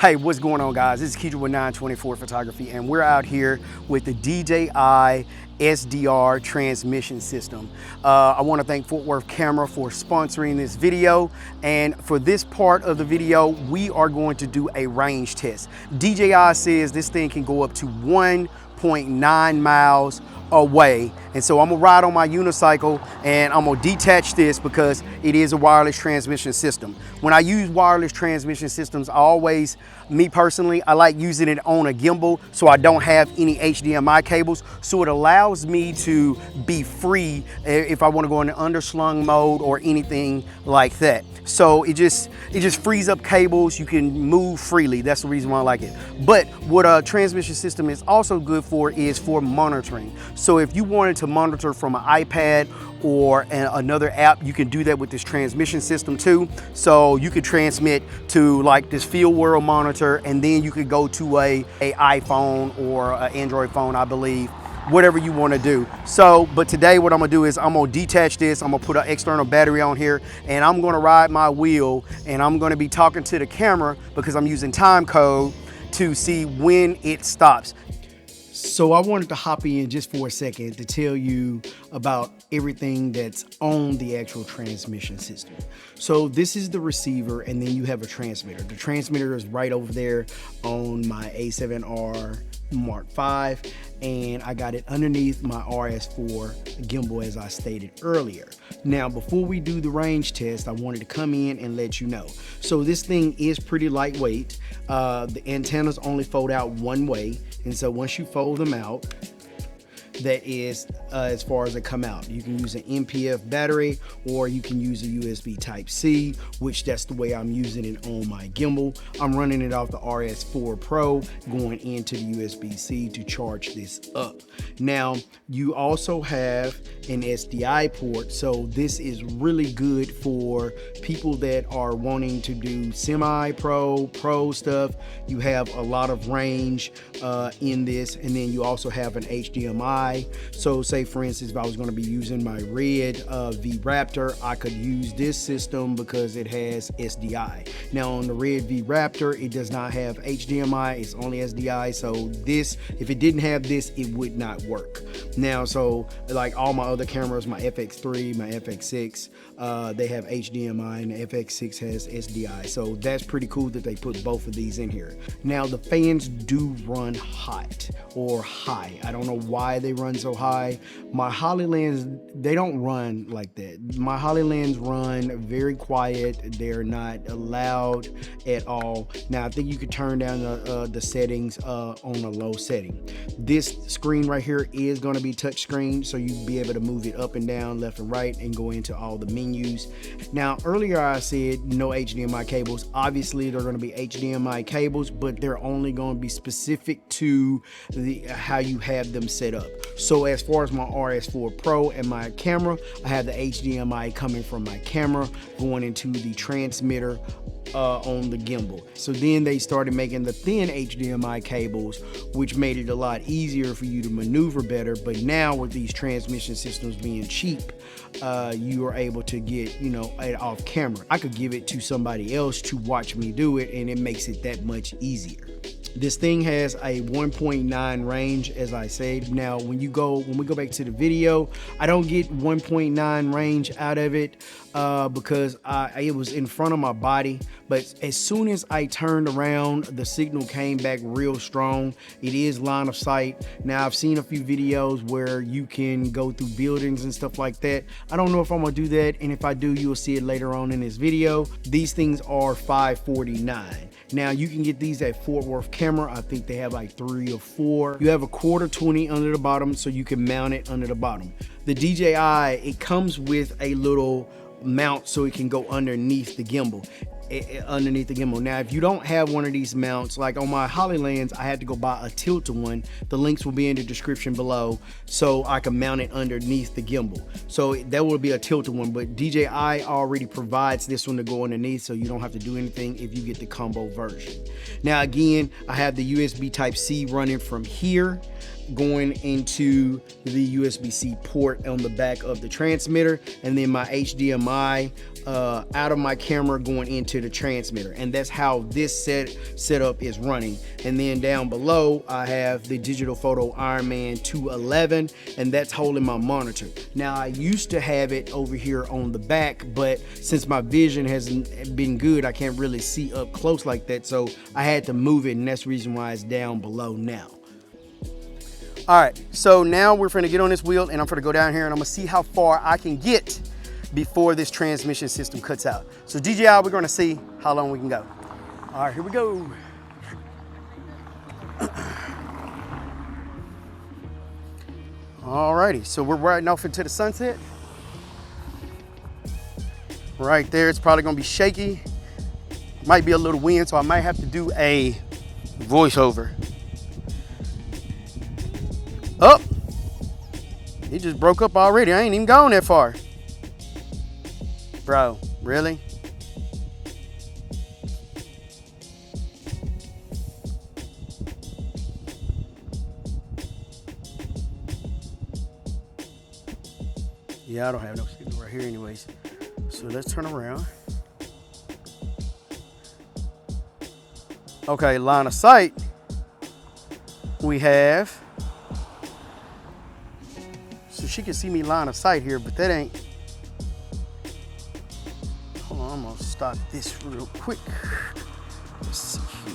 Hey, what's going on, guys? This is Keydrin with 924 Photography, and we're out here with the DJI SDR transmission system. I want to thank Fort Worth Camera for sponsoring this video, and for this part of the video, we are going to do a range test. DJI says this thing can go up to 1.9 miles away, and so I'm gonna ride on my unicycle and I'm gonna detach this because it is a wireless transmission system. When I use wireless transmission systems, me personally, I like using it on a gimbal so I don't have any HDMI cables, so it allows me to be free if I want to go in an underslung mode or anything like that. So it just frees up cables. You can move freely. That's the reason why I like it. But what a transmission system is also good for is for monitoring. So if you wanted to monitor from an iPad or another app, you can do that with this transmission system too. So you could transmit to like this field world monitor, and then you could go to a iPhone or an Android phone, I believe, whatever you want to do. So, but today what I'm gonna do is I'm gonna detach this, I'm gonna put an external battery on here, and I'm gonna ride my wheel, and I'm gonna be talking to the camera because I'm using time code to see when it stops. So I wanted to hop in just for a second to tell you about everything that's on the actual transmission system. So this is the receiver, and then you have a transmitter. The transmitter is right over there on my A7R Mark V, and I got it underneath my RS4 gimbal, as I stated earlier. Now, before we do the range test, I wanted to come in and let you know. So this thing is pretty lightweight. The antennas only fold out one way, and so once you fold them out, that is as far as they come out. You can use an MPF battery, or you can use a USB Type-C, which that's the way I'm using it on my gimbal. I'm running it off the RS4 Pro, going into the USB-C to charge this up. Now, you also have an SDI port, so this is really good for people that are wanting to do semi-pro, pro stuff. You have a lot of range in this, and then you also have an HDMI. So say for instance, if I was going to be using my Red V Raptor, I could use this system because it has SDI. Now on the Red V Raptor, it does not have HDMI, it's only SDI. So this, if it didn't have this, it would not work. Now, so like all my other cameras, my FX3, my FX6, they have HDMI, and the FX6 has SDI. So that's pretty cool that they put both of these in here. Now the fans do run hot or high. I don't know why they run so high. My Hollylands, they don't run like that. My Hollylands run very quiet. They're not loud at all. Now I think you could turn down the settings on a low setting. This screen right here is going to be touch screen, so you'll be able to move it up and down, left and right, and go into all the menus. Now earlier I said no HDMI cables. Obviously they're going to be HDMI cables, but they're only going to be specific to how you have them set up. So as far as my RS4 Pro and my camera, I have the HDMI coming from my camera going into the transmitter on the gimbal. So then they started making the thin HDMI cables, which made it a lot easier for you to maneuver better. But now with these transmission systems being cheap, you are able to get, you know, it off camera. I could give it to somebody else to watch me do it, and it makes it that much easier. This thing has a 1.9 range, as I said. Now, when we go back to the video, I don't get 1.9 range out of it because it was in front of my body. But as soon as I turned around, the signal came back real strong. It is line of sight. Now, I've seen a few videos where you can go through buildings and stuff like that. I don't know if I'm gonna do that, and if I do, you'll see it later on in this video. These things are $549. Now, you can get these at Fort Worth Camera. I think they have like 3 or 4. You have a quarter 20 under the bottom, so you can mount it under the bottom. The DJI, it comes with a little mount so it can go underneath the gimbal. Now, if you don't have one of these mounts, like on my Hollylands, I had to go buy a tilted one. The links will be in the description below, so I can mount it underneath the gimbal. So that will be a tilted one, but DJI already provides this one to go underneath, so you don't have to do anything if you get the combo version. Now again, I have the USB Type-C running from here going into the USB-C port on the back of the transmitter, and then my HDMI out of my camera going into the transmitter, and that's how this setup is running. And then down below I have the digital photo Ironman 211, and that's holding my monitor. Now I used to have it over here on the back, but since my vision hasn't been good, I can't really see up close like that, so I had to move it, and that's the reason why it's down below now. All right, so now we're gonna get on this wheel, and I'm gonna go down here and I'm gonna see how far I can get before this transmission system cuts out. So DJI, we're gonna see how long we can go. All right, here we go. All righty, so we're riding off into the sunset. Right there, it's probably gonna be shaky. Might be a little wind, so I might have to do a voiceover. Oh, he just broke up already. I ain't even gone that far. Bro, really? Yeah, I don't have no signal right here anyways. So let's turn around. Okay, line of sight. We have. So she can see me line of sight here, but that ain't. Hold on, I'm gonna stop this real quick. Let's see here.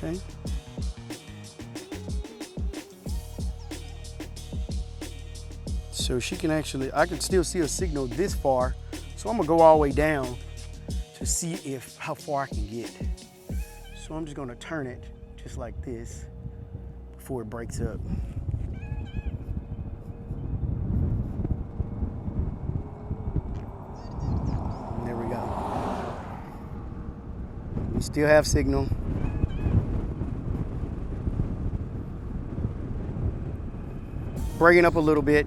Okay. So she can actually, I can still see a signal this far. So I'm gonna go all the way down to see how far I can get. So I'm just gonna turn it just like this before it breaks up. And there we go. We still have signal. Breaking up a little bit.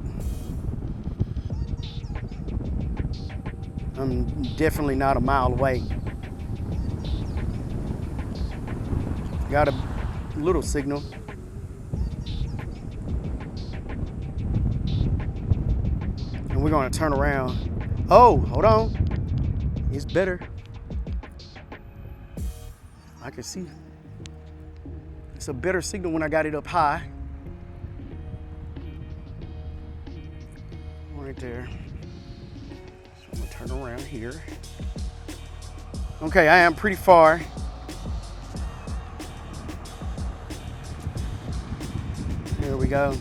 I'm definitely not a mile away. Got a little signal. And we're gonna turn around. Oh, hold on. It's better. I can see. It's a better signal when I got it up high. Right there. So I'm gonna turn around here. Okay, I am pretty far. There we go.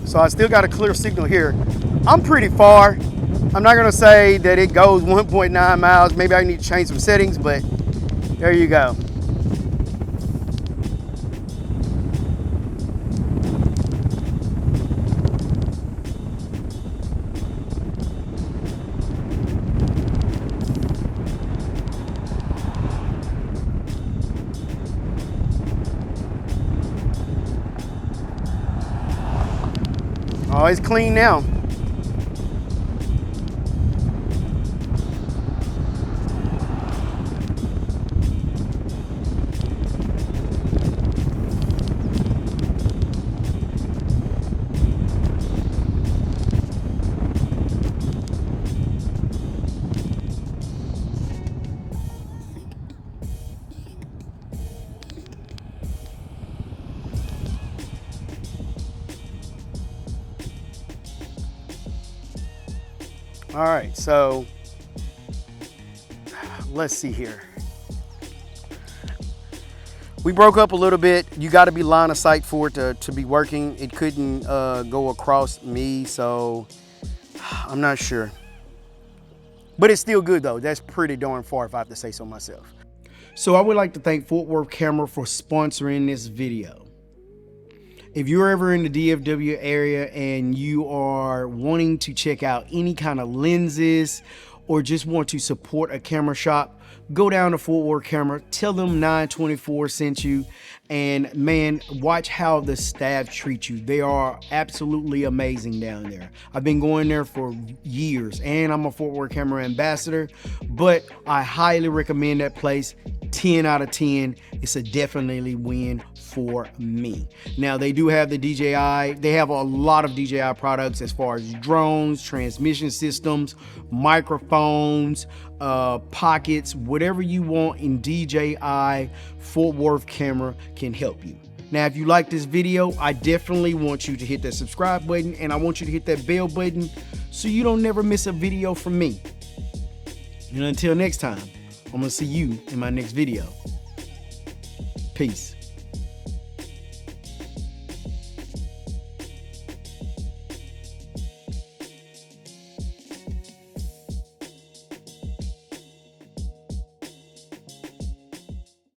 So I still got a clear signal here. I'm pretty far. I'm not gonna say that it goes 1.9 miles. Maybe I need to change some settings, but there you go. Oh, it's clean now. All right, so let's see here. We broke up a little bit. You got to be line of sight for it to be working. It couldn't go across me, so I'm not sure. But it's still good though. That's pretty darn far if I have to say so myself. So I would like to thank Fort Worth Camera for sponsoring this video. If you're ever in the DFW area and you are wanting to check out any kind of lenses or just want to support a camera shop, go down to Fort Worth Camera, tell them 924 sent you, and man, watch how the staff treat you. They are absolutely amazing down there. I've been going there for years, and I'm a Fort Worth Camera ambassador, but I highly recommend that place. 10 out of 10. It's a definitely win for me. Now, they do have the DJI. They have a lot of DJI products as far as drones, transmission systems, microphones, pockets, whatever you want in DJI. Fort Worth Camera can help you. Now, if you like this video, I definitely want you to hit that subscribe button, and I want you to hit that bell button so you don't never miss a video from me. And until next time, I'm gonna see you in my next video. Peace.